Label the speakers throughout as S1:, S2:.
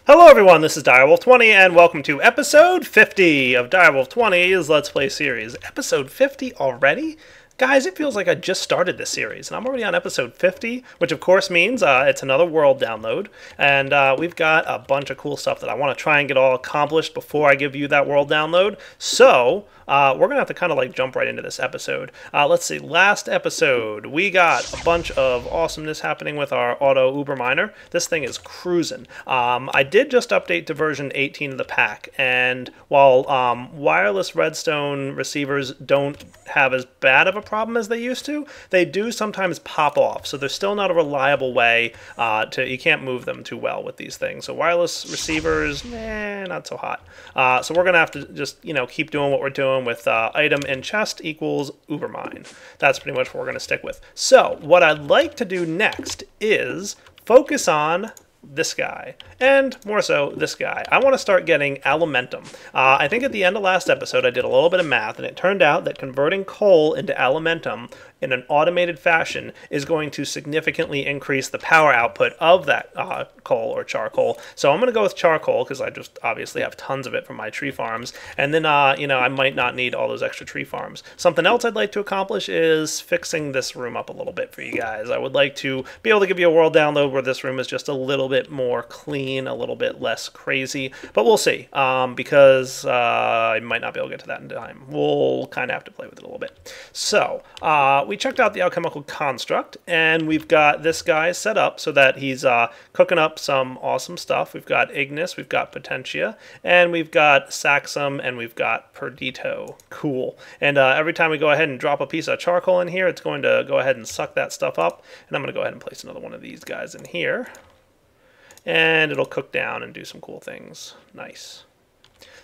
S1: Hello everyone, this is Direwolf20 and welcome to episode 50 of Direwolf20's Let's Play series. Episode 50 already? Guys, it feels like I just started this series, and I'm already on episode 50, which of course means it's another world download, and we've got a bunch of cool stuff that I want to try and get all accomplished before I give you that world download. So, we're going to have to kind of like jump right into this episode. Let's see, last episode, we got a bunch of awesomeness happening with our auto Uber miner. This thing is cruising. I did just update to version 18 of the pack, and while wireless redstone receivers don't have as bad of a problem as they used to, they do sometimes pop off, so there's still not a reliable way you can't move them too well with these things. So wireless receivers, not so hot. So we're gonna have to just keep doing what we're doing with item in chest equals Ubermine. That's pretty much what we're gonna stick with. So what I'd like to do next is focus on this guy, and more so this guy. I want to start getting Alumentum. I think at the end of last episode I did a little bit of math, and it turned out that converting coal into Alumentum in an automated fashion is going to significantly increase the power output of that coal or charcoal. So I'm going to go with charcoal because I just obviously have tons of it from my tree farms, and then I might not need all those extra tree farms. Something else I'd like to accomplish is fixing this room up a little bit for you guys. I would like to be able to give you a world download where this room is just a little bit more clean, a little bit less crazy, but we'll see, because I might not be able to get to that in time. We'll kind of have to play with it a little bit. So we checked out the alchemical construct, and we've got this guy set up so that he's cooking up some awesome stuff. We've got Ignis, we've got Potentia, and we've got Saxum, and we've got Perdito. Cool. And every time we go ahead and drop a piece of charcoal in here, it's going to go ahead and suck that stuff up, and I'm going to go ahead and place another one of these guys in here. And it'll cook down and do some cool things. Nice.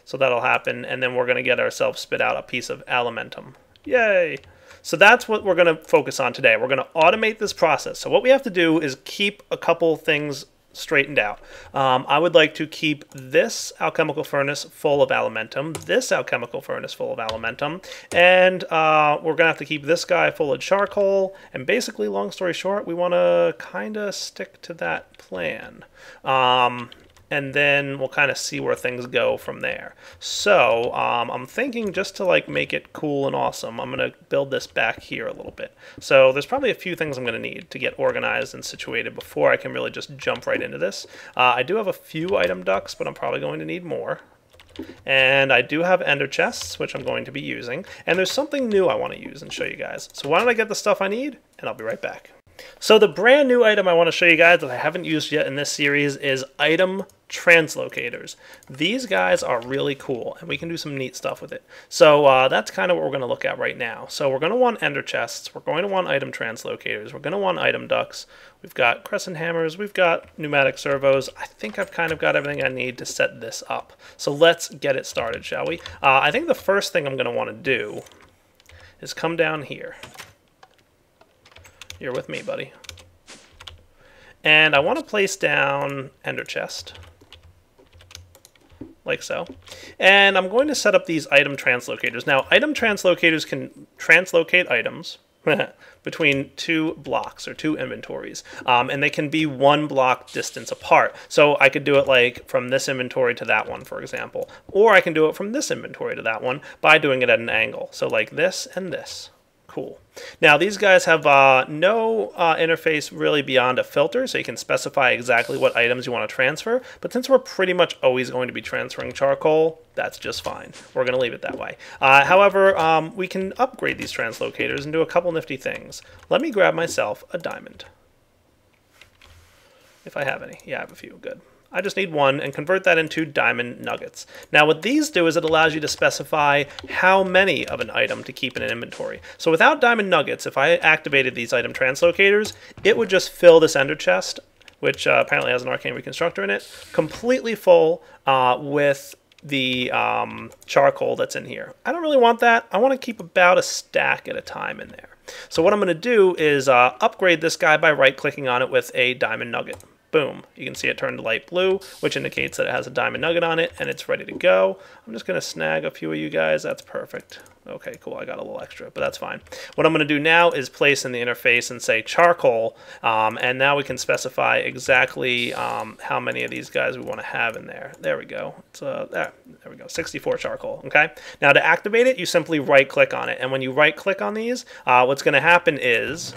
S1: So that'll happen, and then we're going to get ourselves spit out a piece of Alumentum. Yay! So that's what we're going to focus on today. We're going to automate this process. So what we have to do is keep a couple things straightened out. I would like to keep this alchemical furnace full of Alumentum, this alchemical furnace full of Alumentum, and we're going to have to keep this guy full of charcoal, and basically, long story short, we want to kind of stick to that plan. And then we'll kind of see where things go from there. So I'm thinking, just to like make it cool and awesome, I'm going to build this back here a little bit. So there's probably a few things I'm going to need to get organized and situated before I can really just jump right into this. I do have a few item ducts, but I'm probably going to need more. And I do have ender chests, which I'm going to be using. And there's something new I want to use and show you guys. So why don't I get the stuff I need, and I'll be right back. So the brand new item I want to show you guys that I haven't used yet in this series is item translocators. These guys are really cool, and we can do some neat stuff with it. So that's kind of what we're going to look at right now. So we're going to want ender chests, we're going to want item translocators, we're going to want item ducts, we've got crescent hammers, we've got pneumatic servos. I think I've kind of got everything I need to set this up. So let's get it started, shall we? I think the first thing I'm going to want to do is come down here. You're with me, buddy. And I want to place down ender chest, like so. And I'm going to set up these item translocators. Now, item translocators can translocate items between two blocks or two inventories, and they can be one block distance apart. So I could do it like from this inventory to that one, for example, or I can do it from this inventory to that one by doing it at an angle. So like this and this. Cool. Now these guys have no interface really beyond a filter, so you can specify exactly what items you want to transfer, but since we're pretty much always going to be transferring charcoal, that's just fine. We're going to leave it that way. However, we can upgrade these translocators and do a couple nifty things. Let me grab myself a diamond. If I have any. Yeah, I have a few. Good. I just need one, and convert that into diamond nuggets. Now what these do is it allows you to specify how many of an item to keep in an inventory. So without diamond nuggets, if I activated these item translocators, it would just fill this ender chest, which apparently has an arcane reconstructor in it, completely full with the charcoal that's in here. I don't really want that. I want to keep about a stack at a time in there. So what I'm going to do is upgrade this guy by right-clicking on it with a diamond nugget. Boom. You can see it turned light blue, which indicates that it has a diamond nugget on it, and it's ready to go. I'm just going to snag a few of you guys. That's perfect. Okay, cool. I got a little extra, but that's fine. What I'm going to do now is place in the interface and say charcoal, and now we can specify exactly how many of these guys we want to have in there. There we go. It's, there we go. 64 charcoal. Okay. Now to activate it, you simply right-click on it, and when you right-click on these, what's going to happen is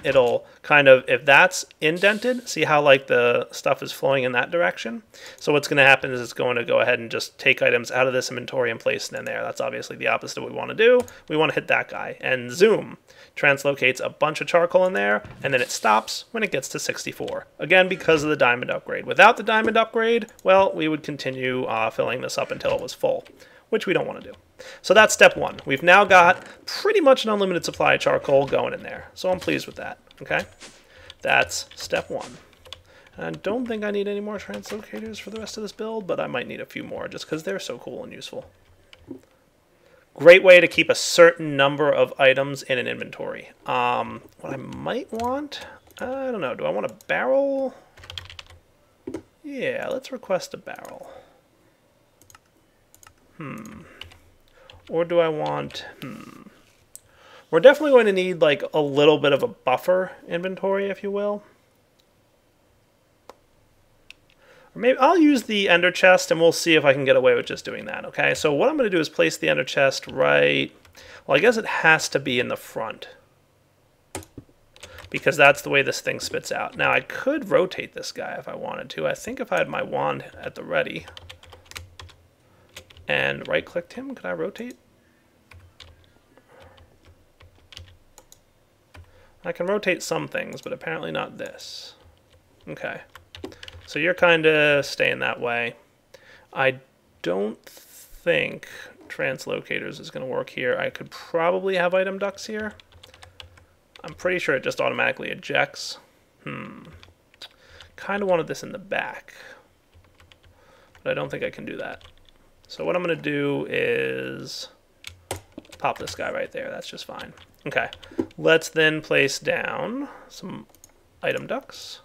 S1: it'll kind of, if that's indented, see how like the stuff is flowing in that direction? So what's going to happen is it's going to go ahead and just take items out of this inventory and place it in there. That's obviously the opposite of what we want to do. We want to hit that guy, and zoom translocates a bunch of charcoal in there, and then it stops when it gets to 64. Again, because of the diamond upgrade. Without the diamond upgrade, well, we would continue filling this up until it was full, which we don't want to do. So that's step one. We've now got pretty much an unlimited supply of charcoal going in there, so I'm pleased with that. Okay, that's step one. I don't think I need any more translocators for the rest of this build, but I might need a few more just because they're so cool and useful. Great way to keep a certain number of items in an inventory. What I might want, I don't know, do I want a barrel? Yeah, let's request a barrel. Or do I want, We're definitely going to need like a little bit of a buffer inventory, if you will. Or maybe I'll use the ender chest and we'll see if I can get away with just doing that, okay? So what I'm going to do is place the ender chest right, well, I guess it has to be in the front, because that's the way this thing spits out. Now I could rotate this guy if I wanted to. I think if I had my wand at the ready and right-clicked him, could I rotate? I can rotate some things, but apparently not this. Okay. So you're kind of staying that way. I don't think translocators is going to work here. I could probably have item ducts here. I'm pretty sure it just automatically ejects. Kind of wanted this in the back, but I don't think I can do that. So what I'm going to do is pop this guy right there. That's just fine. Okay, let's then place down some item ducts.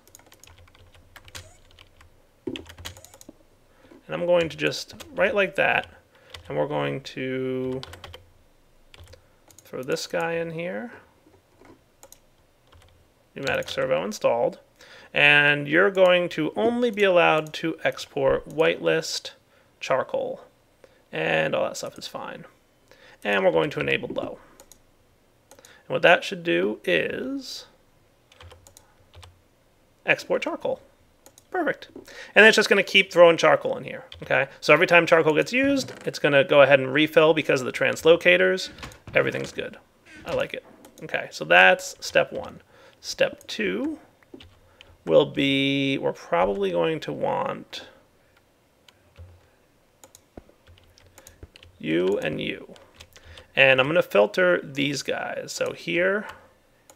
S1: And I'm going to just, right like that, and we're going to throw this guy in here. Pneumatic servo installed. And you're going to only be allowed to export whitelist, charcoal, and all that stuff is fine. And we're going to enable low. And what that should do is export charcoal. Perfect. And it's just going to keep throwing charcoal in here. Okay. So every time charcoal gets used, it's going to go ahead and refill because of the translocators. Everything's good. I like it. Okay. So that's step one. Step two will be, we're probably going to want you and you. And I'm going to filter these guys. So here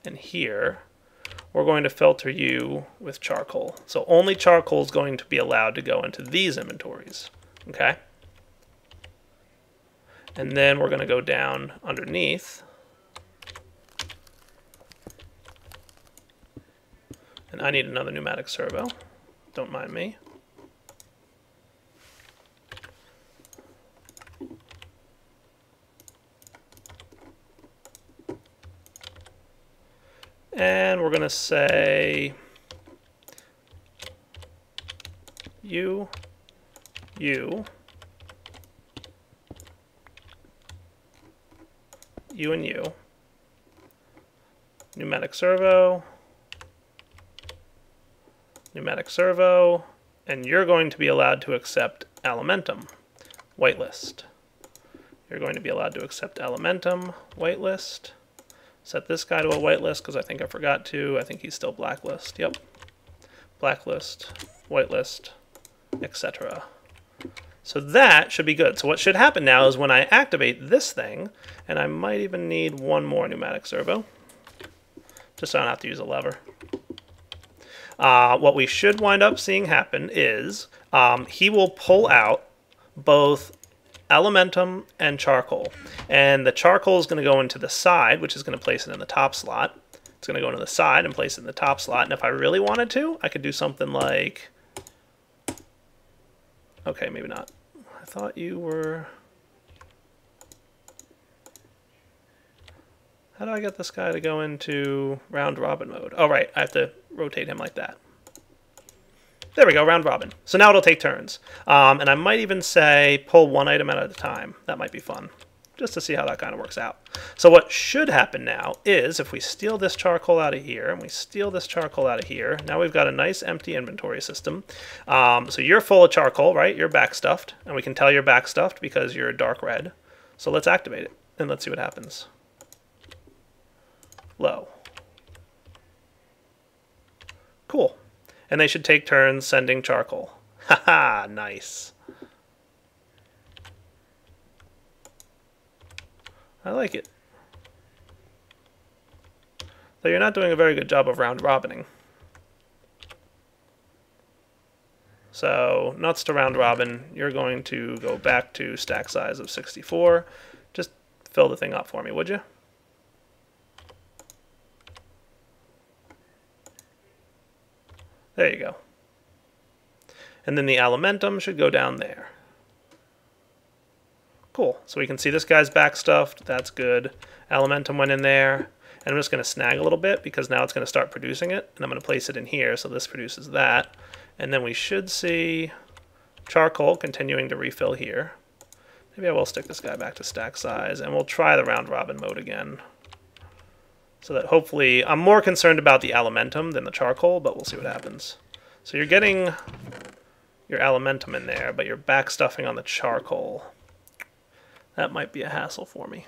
S1: and here, we're going to filter you with charcoal. So only charcoal is going to be allowed to go into these inventories. Okay? And then we're going to go down underneath. And I need another pneumatic servo. Don't mind me. And we're going to say you, you, you and you, pneumatic servo, pneumatic servo, and you're going to be allowed to accept Alumentum, whitelist. You're going to be allowed to accept Alumentum, whitelist. Set this guy to a whitelist because I think I forgot to. I think he's still blacklist. Yep. Blacklist, whitelist, etc. So that should be good. So what should happen now is when I activate this thing, and I might even need one more pneumatic servo, just so I don't have to use a lever. What we should wind up seeing happen is he will pull out both Alumentum and charcoal. And the charcoal is going to go into the side, which is going to place it in the top slot. It's going to go into the side and place it in the top slot. And if I really wanted to, I could do something like... Okay, maybe not. I thought you were... How do I get this guy to go into round robin mode? Oh, right, I have to rotate him like that. There we go, round robin. So now it'll take turns. And I might even say pull one item at a time. That might be fun, just to see how that kind of works out. So what should happen now is if we steal this charcoal out of here, and we steal this charcoal out of here, now we've got a nice empty inventory system. So you're full of charcoal, right? You're backstuffed, and we can tell you're backstuffed because you're dark red. So let's activate it, and let's see what happens. Low. Cool. And they should take turns sending charcoal. Haha, nice. I like it. Though you're not doing a very good job of round robining. So, nuts to round robin, you're going to go back to stack size of 64. Just fill the thing up for me, would you? There you go. And then the Alumentum should go down there. Cool. So we can see this guy's backstuffed. That's good. Alumentum went in there. And I'm just going to snag a little bit because now it's going to start producing it. And I'm going to place it in here so this produces that. And then we should see charcoal continuing to refill here. Maybe I will stick this guy back to stack size. And we'll try the round robin mode again. So that hopefully, I'm more concerned about the Alumentum than the charcoal, but we'll see what happens. So you're getting your Alumentum in there, but you're backstuffing on the charcoal. That might be a hassle for me.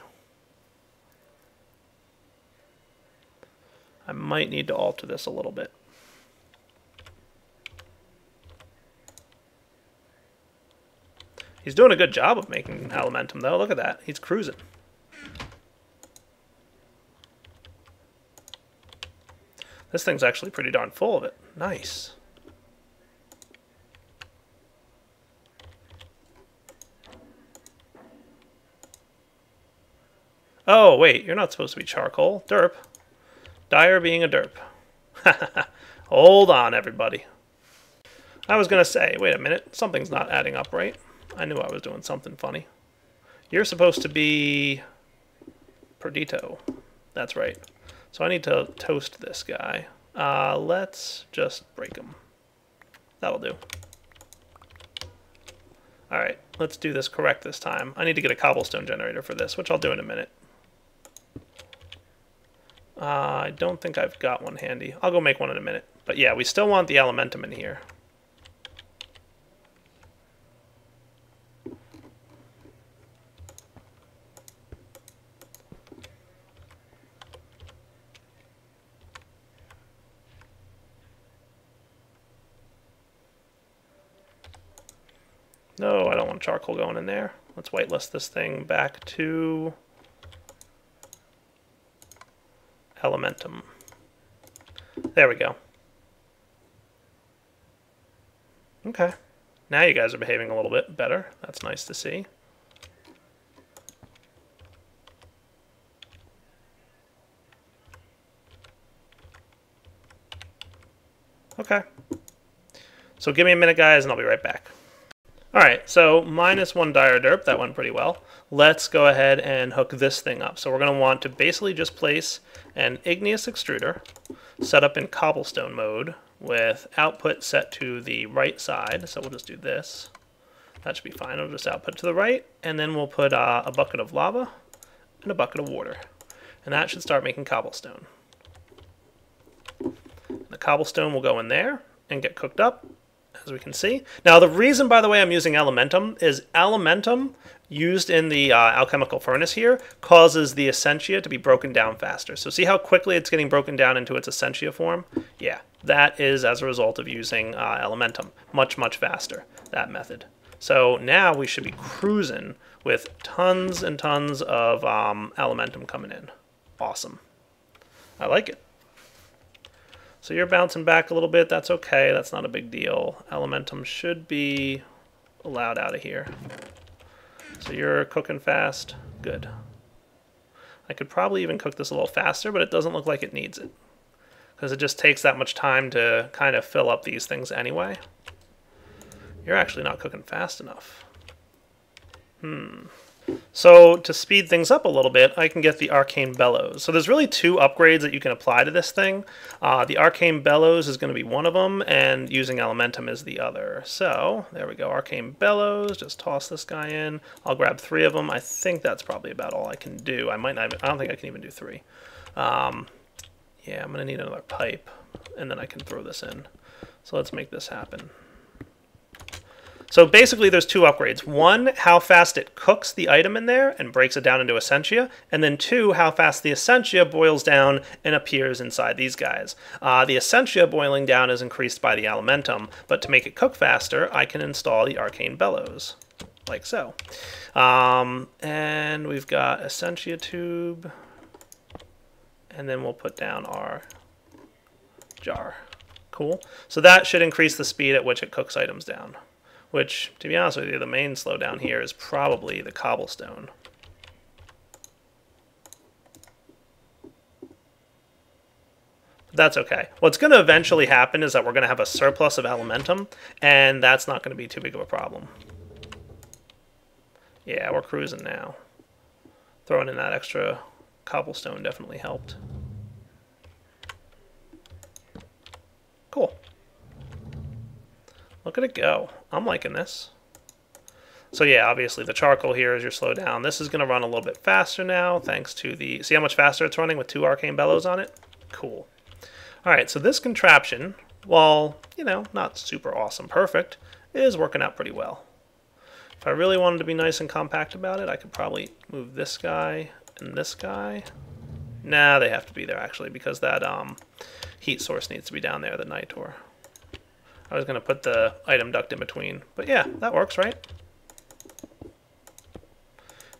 S1: I might need to alter this a little bit. He's doing a good job of making Alumentum, though. Look at that. He's cruising. This thing's actually pretty darn full of it. Nice. Oh, wait, you're not supposed to be charcoal. Derp. Dyer being a derp. Hold on, everybody. I was going to say, wait a minute, something's not adding up right. I knew I was doing something funny. You're supposed to be Perdito. That's right. So I need to toast this guy. Let's just break him. That'll do. Alright, let's do this correct this time. I need to get a cobblestone generator for this, which I'll do in a minute. I don't think I've got one handy. I'll go make one in a minute. But yeah, we still want the Alumentum in here. No, I don't want charcoal going in there. Let's whitelist this thing back to Alumentum. There we go. Okay. Now you guys are behaving a little bit better. That's nice to see. Okay. So give me a minute, guys, and I'll be right back. Alright, so -1 Dire Derp, that went pretty well. Let's go ahead and hook this thing up. So we're going to want to basically just place an igneous extruder set up in cobblestone mode with output set to the right side. So we'll just do this. That should be fine. It'll just output to the right, and then we'll put a bucket of lava and a bucket of water. And that should start making cobblestone. The cobblestone will go in there and get cooked up, as we can see. Now, the reason, by the way, I'm using Alumentum is Alumentum used in the alchemical furnace here causes the essentia to be broken down faster. So see how quickly it's getting broken down into its essentia form? Yeah, that is as a result of using Alumentum. Much, much faster, that method. So now we should be cruising with tons and tons of Alumentum coming in. Awesome. I like it. So you're bouncing back a little bit. That's okay. That's not a big deal. Alumentum should be allowed out of here. So you're cooking fast. Good. I could probably even cook this a little faster, but it doesn't look like it needs it, because it just takes that much time to kind of fill up these things anyway. You're actually not cooking fast enough. So to speed things up a little bit, I can get the Arcane Bellows. So there's really two upgrades that you can apply to this thing. The Arcane Bellows is going to be one of them, and using Alumentum is the other. So there we go, Arcane Bellows. Just toss this guy in. I'll grab 3 of them. I think that's probably about all I can do. I don't think I can even do 3. Yeah, I'm going to need another pipe, and then I can throw this in. So let's make this happen. So basically there's 2 upgrades. 1, how fast it cooks the item in there and breaks it down into essentia. And then 2, how fast the essentia boils down and appears inside these guys. The essentia boiling down is increased by the Alumentum, but to make it cook faster, I can install the Arcane Bellows, like so. And we've got essentia tube, and then we'll put down our jar. Cool. So that should increase the speed at which it cooks items down. Which, to be honest with you, the main slowdown here is probably the cobblestone. But that's okay. What's going to eventually happen is that we're going to have a surplus of Alumentum, and that's not going to be too big of a problem. Yeah, we're cruising now. Throwing in that extra cobblestone definitely helped. Cool. Look at it go. I'm liking this. So yeah, obviously the charcoal here is your slowdown. This is going to run a little bit faster now, thanks to the... See how much faster it's running with 2 Arcane Bellows on it? Cool. Alright, so this contraption, while, you know, not super awesome perfect, is working out pretty well. If I really wanted to be nice and compact about it, I could probably move this guy and this guy. Nah, they have to be there actually, because that heat source needs to be down there, the Nitor. I was going to put the item duct in between. But yeah, that works, right?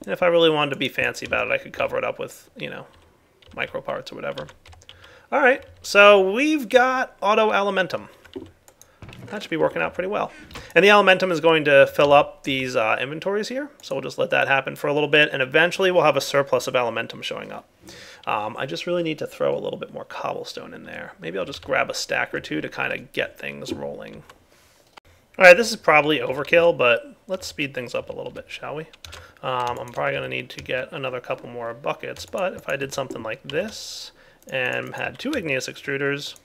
S1: And if I really wanted to be fancy about it, I could cover it up with, you know, micro parts or whatever. Alright, so we've got auto Alumentum. That should be working out pretty well. And the Alumentum is going to fill up these inventories here. So we'll just let that happen for a little bit. And eventually we'll have a surplus of Alumentum showing up. I just really need to throw a little bit more cobblestone in there. Maybe I'll just grab a stack or 2 to kind of get things rolling. Alright, this is probably overkill, but let's speed things up a little bit, shall we? I'm probably going to need to get another couple more buckets, but if I did something like this and had 2 igneous extruders,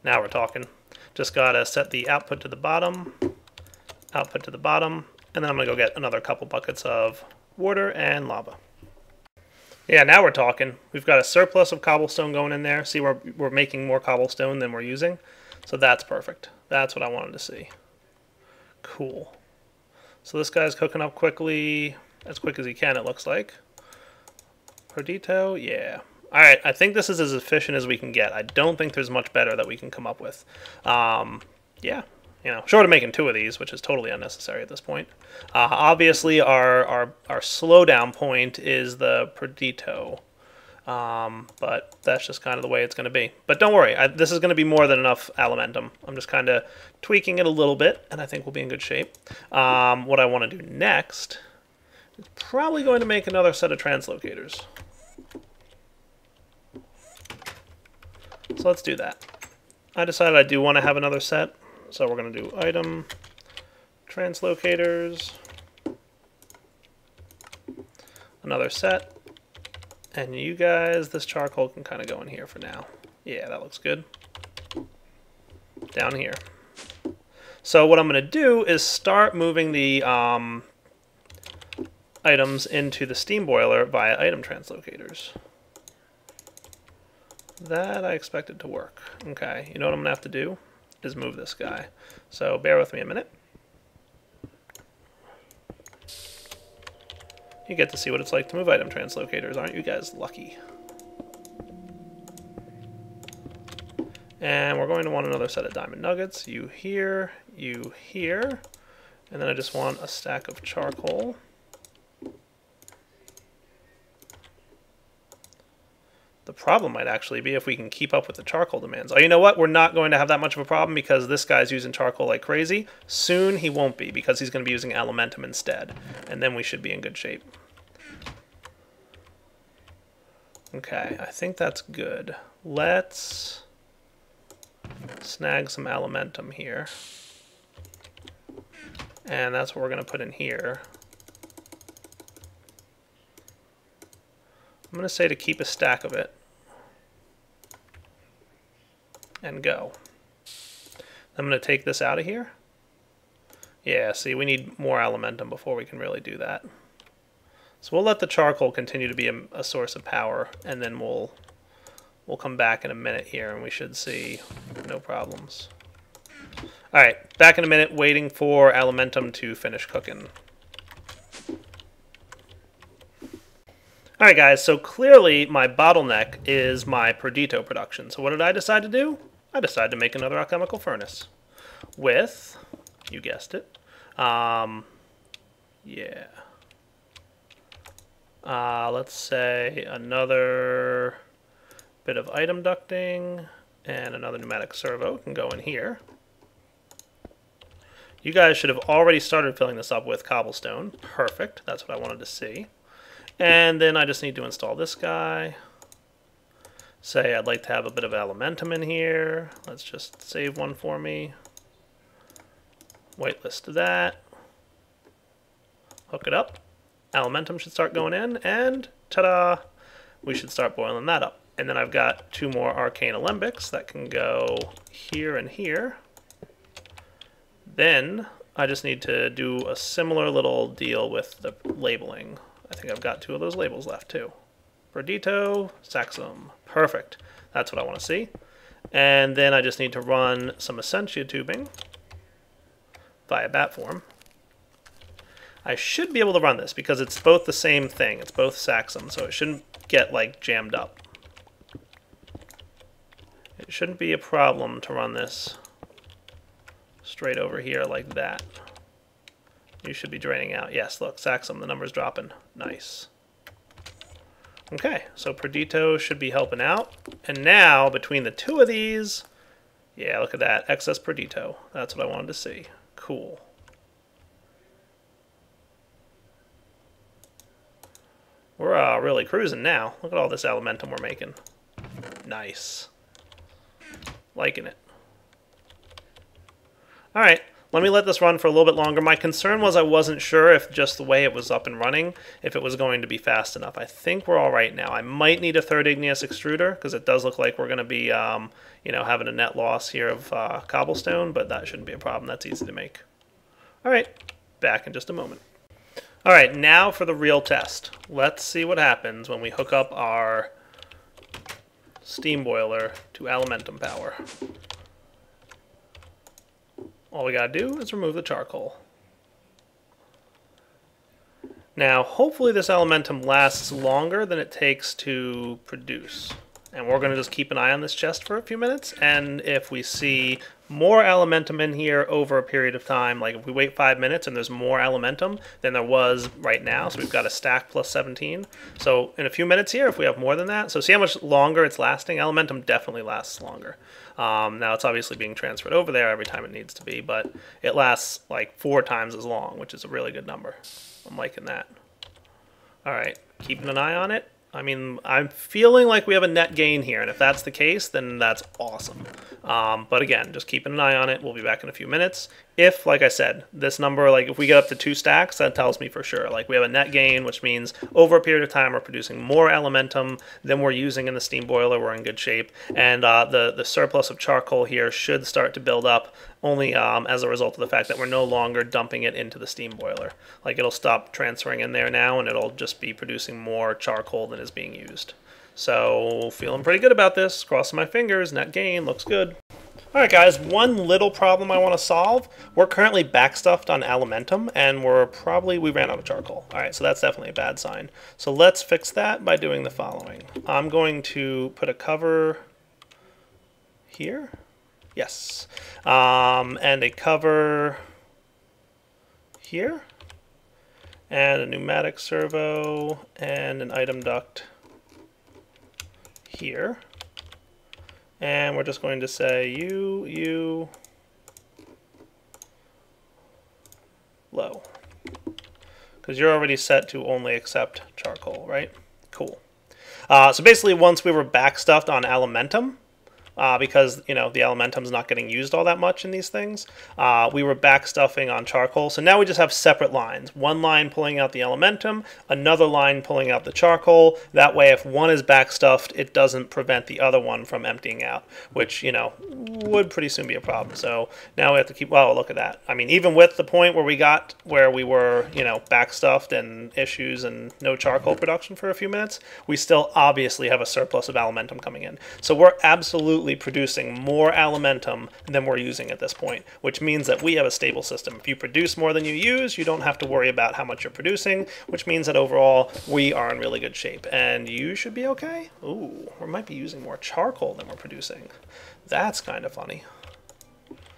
S1: now we're talking. Just got to set the output to the bottom, and then I'm going to go get another couple buckets of water and lava. Yeah, now we're talking. We've got a surplus of cobblestone going in there. See, we're making more cobblestone than we're using. So that's perfect. That's what I wanted to see. Cool. So this guy's cooking up quickly, as quick as he can, it looks like. Perdito, yeah. Alright, I think this is as efficient as we can get. I don't think there's much better that we can come up with. Yeah. You know, short of making 2 of these, which is totally unnecessary at this point. Obviously, our slowdown point is the Perdito, but that's just kind of the way it's going to be. But don't worry, this is going to be more than enough Alumentum. I'm just kind of tweaking it a little bit, and I think we'll be in good shape. What I want to do next is probably going to make another set of translocators. So let's do that. I decided I do want to have another set. So we're going to do item, translocators, another set, and you guys, this charcoal can kind of go in here for now. Yeah, that looks good. Down here. So what I'm going to do is start moving the items into the steam boiler via item translocators. That I expected to work. Okay, you know what I'm going to have to do? Is move this guy. So bear with me a minute. You get to see what it's like to move item translocators. Aren't you guys lucky? And we're going to want another set of diamond nuggets. You here, and then I just want a stack of charcoal. The problem might actually be if we can keep up with the charcoal demands. Oh, you know what? We're not going to have that much of a problem because this guy's using charcoal like crazy. Soon he won't be because he's going to be using Alumentum instead. And then we should be in good shape. Okay, I think that's good. Let's snag some Alumentum here. And that's what we're going to put in here. going to say to keep a stack of it. And go. I'm going to take this out of here. Yeah, see, we need more Alumentum before we can really do that. So we'll let the charcoal continue to be a source of power, and then we'll come back in a minute here, and we should see no problems. All right, back in a minute, waiting for Alumentum to finish cooking. All right, guys, so clearly my bottleneck is my Perdito production. So what did I decide to do? I decided to make another alchemical furnace with, you guessed it, let's say another bit of item ducting and another pneumatic servo can go in here. You guys should have already started filling this up with cobblestone. Perfect, that's what I wanted to see. And then I just need to install this guy. Say I'd like to have a bit of Alumentum in here. Let's just save one for me. Whitelist that. Hook it up. Alumentum should start going in, and ta-da! We should start boiling that up. And then I've got 2 more arcane alembics that can go here and here. Then I just need to do a similar little deal with the labeling. I think I've got 2 of those labels left too. Perdito, Saxum. Perfect. That's what I want to see. And then I just need to run some Essentia tubing via bat form. I should be able to run this because it's both the same thing. It's both Saxum, so it shouldn't get like jammed up. It shouldn't be a problem to run this straight over here like that. You should be draining out. Yes, look, Saxum, the number's dropping. Nice. Okay, so Perdito should be helping out. And now, between the 2 of these, yeah, look at that, excess Perdito. That's what I wanted to see. Cool. We're really cruising now. Look at all this Alumentum we're making. Nice. Liking it. All right. Let me let this run for a little bit longer. My concern was I wasn't sure if just the way it was up and running, if it was going to be fast enough. I think we're all right now. I might need a 3rd igneous extruder because it does look like we're going to be, you know, having a net loss here of cobblestone, but that shouldn't be a problem. That's easy to make. All right, back in just a moment. All right, now for the real test. Let's see what happens when we hook up our steam boiler to Alumentum power. All we gotta do is remove the charcoal. Now, hopefully this Alumentum lasts longer than it takes to produce. And we're gonna just keep an eye on this chest for a few minutes, and if we see more Alumentum in here over a period of time, like if we wait 5 minutes and there's more Alumentum than there was right now, so we've got a stack plus 17. So in a few minutes here, if we have more than that, so see how much longer it's lasting? Alumentum definitely lasts longer. Now it's obviously being transferred over there every time it needs to be, but it lasts like 4 times as long, which is a really good number. I'm liking that. All right, keeping an eye on it. I mean, I'm feeling like we have a net gain here, and if that's the case, then that's awesome. But again, just keeping an eye on it. We'll be back in a few minutes. If, like I said, this number, like if we get up to 2 stacks, that tells me for sure. Like we have a net gain, which means over a period of time we're producing more Alumentum than we're using in the steam boiler. We're in good shape. And the surplus of charcoal here should start to build up only as a result of the fact that we're no longer dumping it into the steam boiler. Like it'll stop transferring in there now, and it'll just be producing more charcoal than is being used. So feeling pretty good about this. Crossing my fingers, net gain, looks good. Alright guys, one little problem I want to solve. We're currently backstuffed on Alumentum, and we ran out of charcoal. Alright, so that's definitely a bad sign. So let's fix that by doing the following. I'm going to put a cover here. Yes. And a cover here. And a pneumatic servo, and an item duct here. And we're just going to say you, low. Because you're already set to only accept charcoal, right? Cool. So basically, once we were backstuffed on Alumentum, because, you know, the Alumentum's not getting used all that much in these things. We were backstuffing on charcoal, so now we just have separate lines. One line pulling out the Alumentum, another line pulling out the charcoal. That way, if one is backstuffed, it doesn't prevent the other one from emptying out, which, you know, would pretty soon be a problem. So now we have to keep, well, look at that. I mean, even with the point where we were, you know, backstuffed and issues and no charcoal production for a few minutes, we still obviously have a surplus of Alumentum coming in. So we're absolutely producing more Alumentum than we're using at this point, which means that we have a stable system. If you produce more than you use, you don't have to worry about how much you're producing, which means that overall we are in really good shape. And you should be okay. Ooh, we might be using more charcoal than we're producing. That's kind of funny.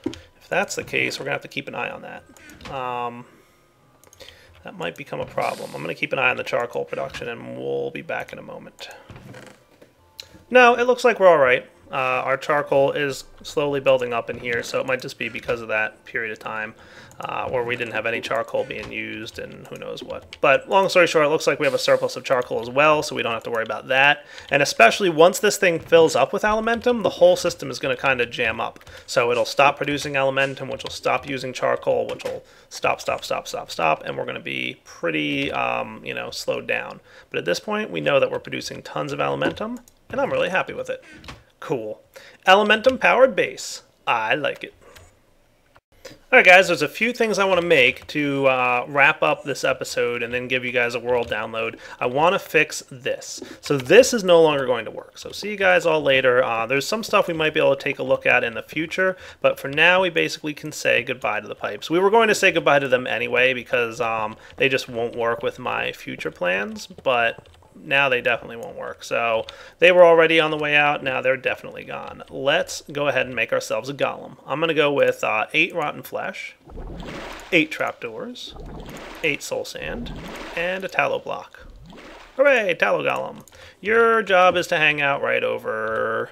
S1: If that's the case, we're going to have to keep an eye on that. That might become a problem. I'm going to keep an eye on the charcoal production, and we'll be back in a moment. No, it looks like we're all right. Our charcoal is slowly building up in here, so it might just be because of that period of time where we didn't have any charcoal being used and who knows what. But long story short, it looks like we have a surplus of charcoal as well, so we don't have to worry about that. And especially once this thing fills up with Alumentum, the whole system is going to kind of jam up. So it'll stop producing Alumentum, which will stop using charcoal, which will stop, and we're going to be pretty, you know, slowed down. But at this point, we know that we're producing tons of Alumentum, and I'm really happy with it. Cool. Alumentum powered base. I like it. Alright guys, there's a few things I want to make to wrap up this episode and then give you guys a world download. I want to fix this. So this is no longer going to work. So see you guys all later. There's some stuff we might be able to take a look at in the future, but for now we basically can say goodbye to the pipes. We were going to say goodbye to them anyway because they just won't work with my future plans, but now they definitely won't work. So they were already on the way out. Now they're definitely gone. Let's go ahead and make ourselves a golem. I'm going to go with 8 rotten flesh, 8 trapdoors, 8 soul sand, and a tallow block. Hooray, tallow golem. Your job is to hang out right over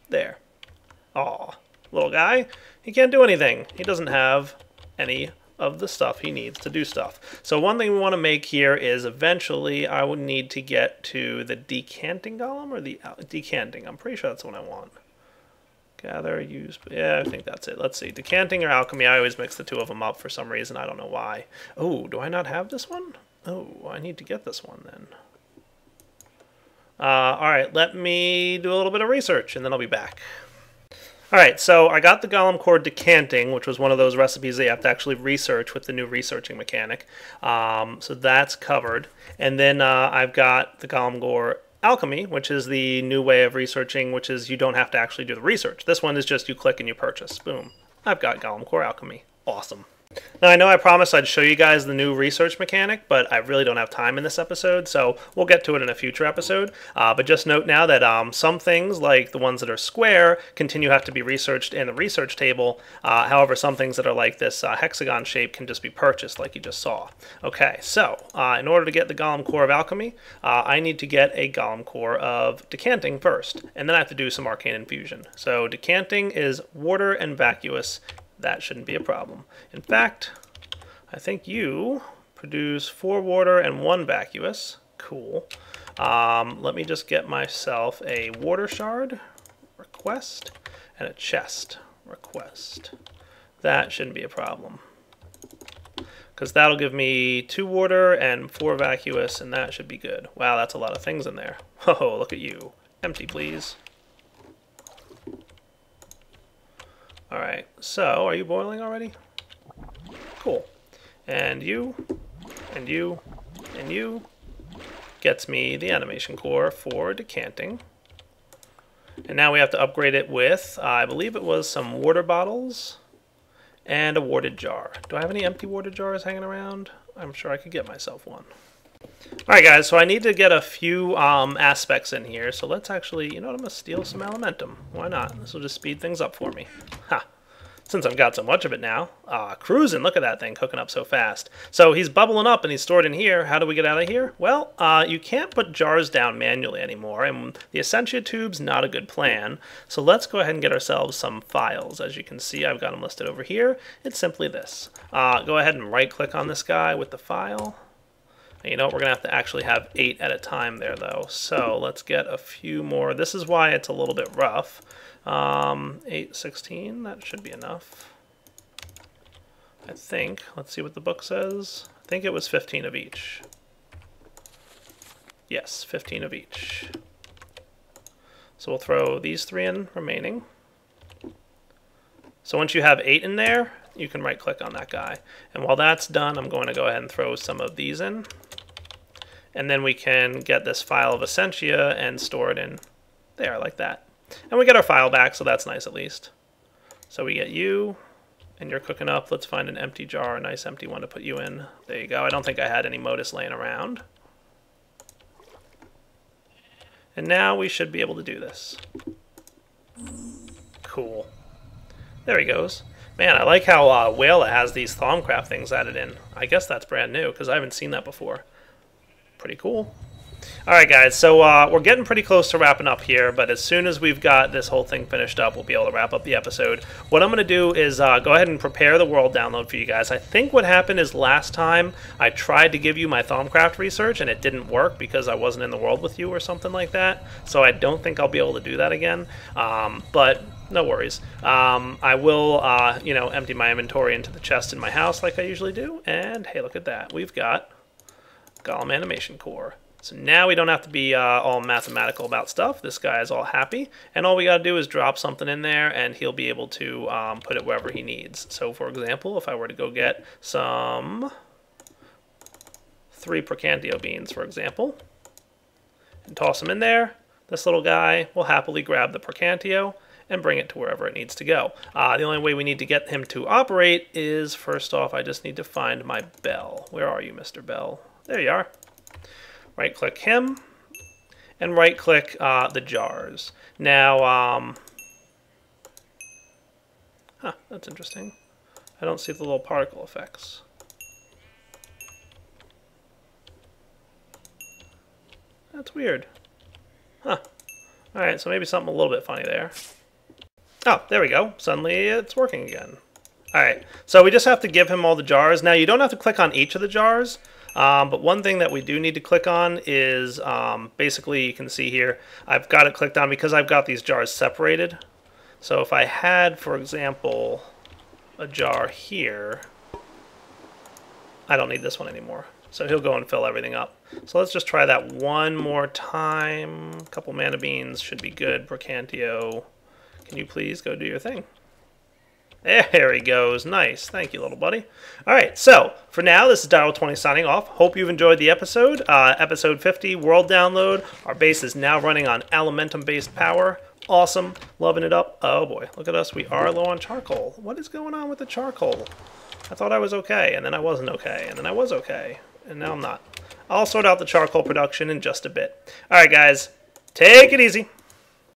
S1: there. Aw, little guy. He can't do anything. He doesn't have any of the stuff he needs to do stuff. So one thing we want to make here is eventually I would need to get to the decanting golem or the decanting. I'm pretty sure that's what I want. Gather, use, yeah, I think that's it. Let's see, decanting or alchemy. I always mix the two of them up for some reason. I don't know why. Oh, do I not have this one? Oh, I need to get this one then. All right, let me do a little bit of research and then I'll be back. Alright, so I got the Golem Core decanting, which was one of those recipes that you have to actually research with the new researching mechanic. So that's covered. And then I've got the Golem Core alchemy, which is the new way of researching, which is you don't have to actually do the research. This one is just you click and you purchase. Boom. I've got Golem Core alchemy. Awesome. Now, I know I promised I'd show you guys the new research mechanic, but I really don't have time in this episode, so we'll get to it in a future episode. But just note now that some things, like the ones that are square, continue to have to be researched in the research table. However, some things that are like this hexagon shape can just be purchased, like you just saw. Okay, so in order to get the Golem Core of Alchemy, I need to get a Golem Core of Decanting first, and then I have to do some Arcane Infusion. So decanting is water and vacuous. That shouldn't be a problem. In fact, I think you produce 4 water and 1 vacuous. Cool. Let me just get myself a water shard request and a chest request. That shouldn't be a problem, because that'll give me 2 water and 4 vacuous, and that should be good. Wow, that's a lot of things in there. Oh, look at you. Empty, please. Alright, so are you boiling already? Cool. And you, and you, and you. Gets me the animation core for decanting. And now we have to upgrade it with, I believe it was some water bottles and a warded jar. Do I have any empty water jars hanging around? I'm sure I could get myself one. Alright guys, so I need to get a few aspects in here, so let's actually, you know what, I'm going to steal some Alumentum. Why not? This will just speed things up for me. Ha! Since I've got so much of it now. Cruising, look at that thing cooking up so fast. So he's bubbling up and he's stored in here. How do we get out of here? Well, you can't put jars down manually anymore, and the Essentia tube's not a good plan. So let's go ahead and get ourselves some files. As you can see, I've got them listed over here. It's simply this. Go ahead and right-click on this guy with the file. You know what, we're going to have to actually have 8 at a time there, though. So let's get a few more. This is why it's a little bit rough. 816, that should be enough. I think. Let's see what the book says. I think it was 15 of each. Yes, 15 of each. So we'll throw these 3 in remaining. So once you have 8 in there, you can right click on that guy. And while that's done, I'm going to go ahead and throw some of these in. And then we can get this file of Essentia and store it in there like that. And we get our file back, so that's nice at least. So we get you, and you're cooking up. Let's find an empty jar, a nice empty one to put you in. There you go. I don't think I had any Modus laying around. And now we should be able to do this. Cool. There he goes. Man, I like how Whala has these Thaumcraft things added in. I guess that's brand new, because I haven't seen that before. Pretty cool. Alright guys, so we're getting pretty close to wrapping up here, but as soon as we've got this whole thing finished up, we'll be able to wrap up the episode. What I'm going to do is go ahead and prepare the world download for you guys. I think what happened is last time I tried to give you my Thaumcraft research and it didn't work because I wasn't in the world with you or something like that, so I don't think I'll be able to do that again, but no worries. I will, you know, empty my inventory into the chest in my house like I usually do, and hey, look at that. We've got Golem Animation Core. So now we don't have to be all mathematical about stuff. This guy is all happy. And all we got to do is drop something in there, and he'll be able to put it wherever he needs. So, for example, if I were to go get some 3 Percantio beans, for example, and toss them in there, this little guy will happily grab the Percantio and bring it to wherever it needs to go. The only way we need to get him to operate is, first off, I just need to find my bell. Where are you, Mr. Bell? There you are. Right-click him, and right-click the jars. Now, that's interesting. I don't see the little particle effects. That's weird. Huh. Alright, so maybe something a little bit funny there. Oh, there we go. Suddenly it's working again. Alright, so we just have to give him all the jars. Now, you don't have to click on each of the jars. But one thing that we do need to click on is basically you can see here I've got it clicked on because I've got these jars separated. So if I had, for example, a jar here, I don't need this one anymore. So he'll go and fill everything up. So let's just try that one more time. A couple mana beans should be good. Percantio, can you please go do your thing? There he goes. Nice. Thank you, little buddy. All right, so for now, this is Direwolf20 signing off. Hope you've enjoyed the episode. Episode 50, world download. Our base is now running on Alumentum-based power. Awesome. Loving it up. Oh, boy. Look at us. We are low on charcoal. What is going on with the charcoal? I thought I was okay, and then I wasn't okay, and then I was okay, and now I'm not. I'll sort out the charcoal production in just a bit. All right, guys. Take it easy.